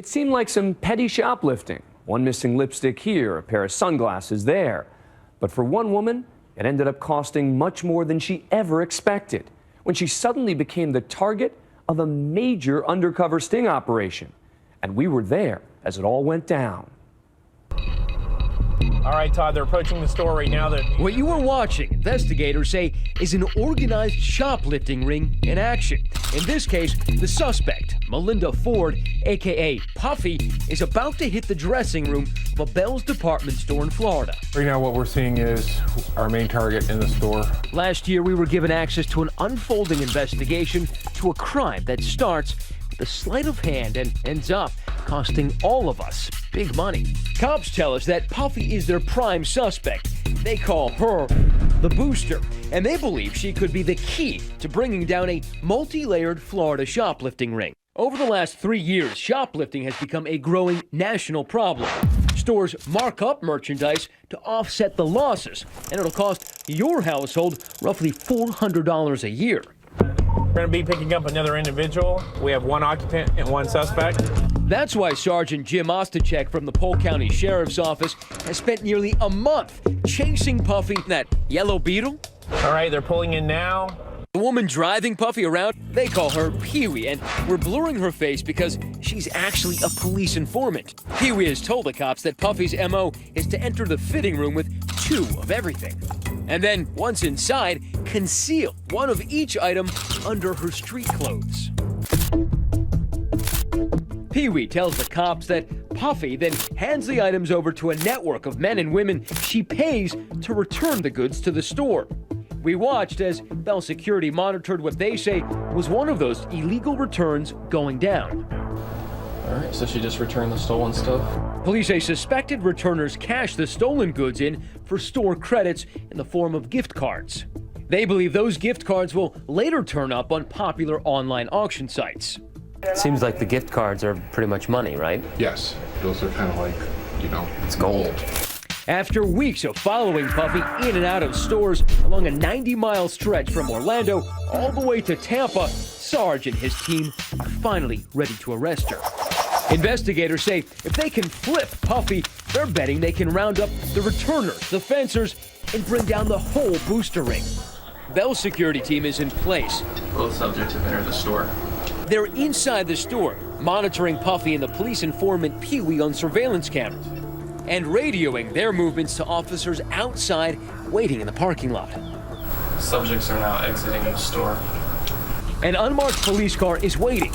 It seemed like some petty shoplifting. One missing lipstick here, a pair of sunglasses there. But for one woman, it ended up costing much more than she ever expected when she suddenly became the target of a major undercover sting operation. And we were there as it all went down. All right, Todd, they're approaching the store right now. What you are watching, investigators say, is an organized shoplifting ring in action. In this case, the suspect, Melinda Ford, a.k.a. Puffy, is about to hit the dressing room of a Bell's department store in Florida. Right now, what we're seeing is our main target in the store. Last year, we were given access to an unfolding investigation to a crime that starts with a sleight of hand and ends up costing all of us big money. Cops tell us that Puffy is their prime suspect. They call her the Booster, and they believe she could be the key to bringing down a multi-layered Florida shoplifting ring. Over the last 3 years, shoplifting has become a growing national problem. Stores mark up merchandise to offset the losses, and it'll cost your household roughly $400 a year. We're going to be picking up another individual. We have one occupant and one suspect. That's why Sergeant Jim Ostachek from the Polk County Sheriff's Office has spent nearly a month chasing Puffy, that yellow beetle. All right, they're pulling in now. The woman driving Puffy around, they call her Pee-wee, and we're blurring her face because she's actually a police informant. Pee-wee has told the cops that Puffy's MO is to enter the fitting room with 2 of everything. And then, once inside, conceal one of each item under her street clothes. Pee-wee tells the cops that Puffy then hands the items over to a network of men and women she pays to return the goods to the store. We watched as Bell Security monitored what they say was one of those illegal returns going down. All right, so she just returned the stolen stuff? Police say suspected returners cashed the stolen goods in for store credits in the form of gift cards. They believe those gift cards will later turn up on popular online auction sites. Seems like the gift cards are pretty much money, right? Yes, those are kind of like, It's gold. After weeks of following Puffy in and out of stores along a 90-mile stretch from Orlando all the way to Tampa, Sarge and his team are finally ready to arrest her. Investigators say if they can flip Puffy, they're betting they can round up the returners, the fencers, and bring down the whole booster ring. Bell's security team is in place. Both subjects have entered the store. They're inside the store, monitoring Puffy and the police informant Pee-wee on surveillance cameras, and radioing their movements to officers outside waiting in the parking lot. Subjects are now exiting the store. An unmarked police car is waiting.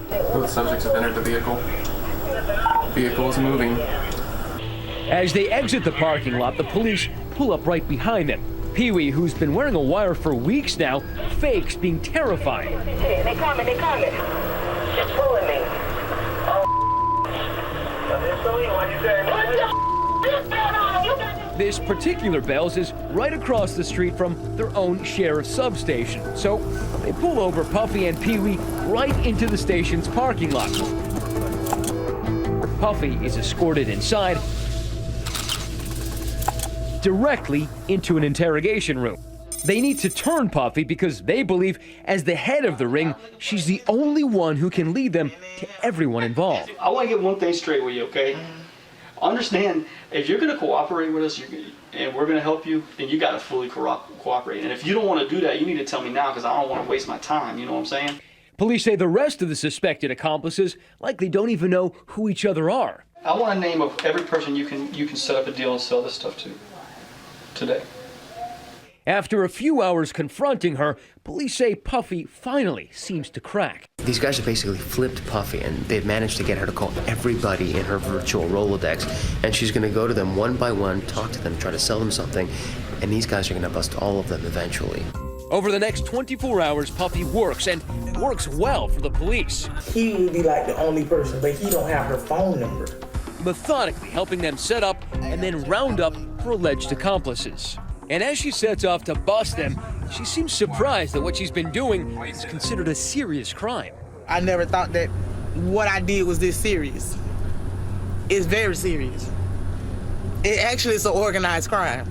Both subjects have entered the vehicle. The vehicle is moving. As they exit the parking lot, the police pull up right behind them. Pee-wee, who's been wearing a wire for weeks now, fakes being terrified. They coming. They're pulling me. This particular Bell's is right across the street from their own sheriff's substation. So they pull over Puffy and Pee-wee right into the station's parking lot. Puffy is escorted inside, directly into an interrogation room. They need to turn Puffy because they believe, as the head of the ring, she's the only one who can lead them to everyone involved. I want to get one thing straight with you, okay? Understand, if you're going to cooperate with us and we're going to help you, then you got to fully cooperate. And if you don't want to do that, you need to tell me now because I don't want to waste my time, you know what I'm saying? Police say the rest of the suspected accomplices likely don't even know who each other are. I want a name of every person you can set up a deal and sell this stuff to today. After a few hours confronting her, police say Puffy finally seems to crack. These guys have basically flipped Puffy, and they've managed to get her to call everybody in her virtual Rolodex, and she's going to go to them one by one, talk to them, try to sell them something, and these guys are going to bust all of them eventually. Over the next 24 hours, Puffy works, and works well for the police. He would be like the only person, but he don't have her phone number. Methodically helping them set up and then round up her alleged accomplices. And as she sets off to bust them, she seems surprised that what she's been doing is considered a serious crime. I never thought that what I did was this serious. It's very serious. It actually is an organized crime.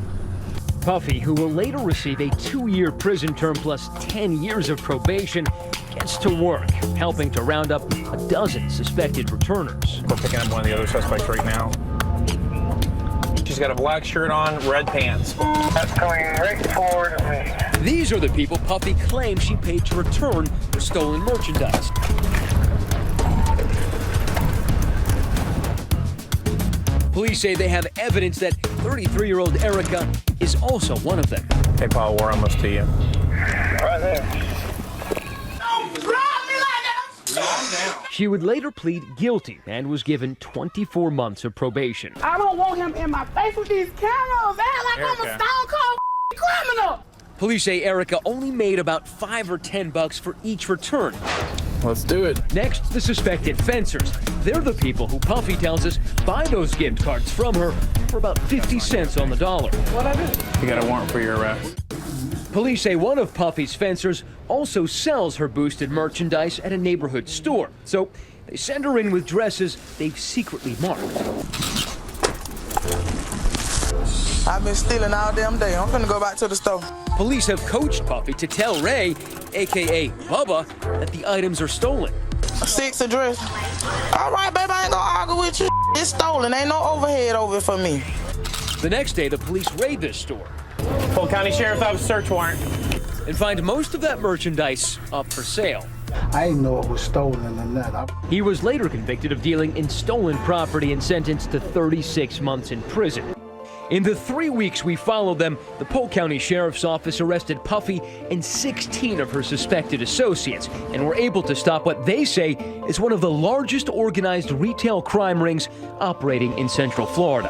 Puffy, who will later receive a 2-year prison term plus 10 years of probation, gets to work, helping to round up a dozen suspected returners. We're picking up one of the other suspects right now. She's got a black shirt on, red pants. That's coming right forward of me. These are the people Puffy claims she paid to return her stolen merchandise. Police say they have evidence that 33-year-old Erica is also one of them. Hey, Paul, we're almost to you. Right there. She would later plead guilty and was given 24 months of probation. I don't want him in my face with these cameras. Act like I'm a Erica. stone cold criminal. Police say Erica only made about $5 or $10 for each return. Let's do it. Next, the suspected fencers. They're the people who Puffy tells us buy those gift cards from her for about 50 cents on the dollar. You got a warrant for your arrest. Police say one of Puffy's fencers also sells her boosted merchandise at a neighborhood store. So they send her in with dresses they've secretly marked. I've been stealing all damn day. I'm gonna go back to the store. Police have coached Puffy to tell Ray, aka Bubba, that the items are stolen. 6 address. All right, baby, I ain't gonna argue with you. It's stolen. Ain't no overhead over it for me. The next day, the police raid this store Polk County Sheriff's Office search warrant. and find most of that merchandise up for sale. I didn't know it was stolen or not. He was later convicted of dealing in stolen property and sentenced to 36 months in prison. In the 3 weeks we followed them, the Polk County Sheriff's Office arrested Puffy and 16 of her suspected associates and were able to stop what they say is one of the largest organized retail crime rings operating in Central Florida.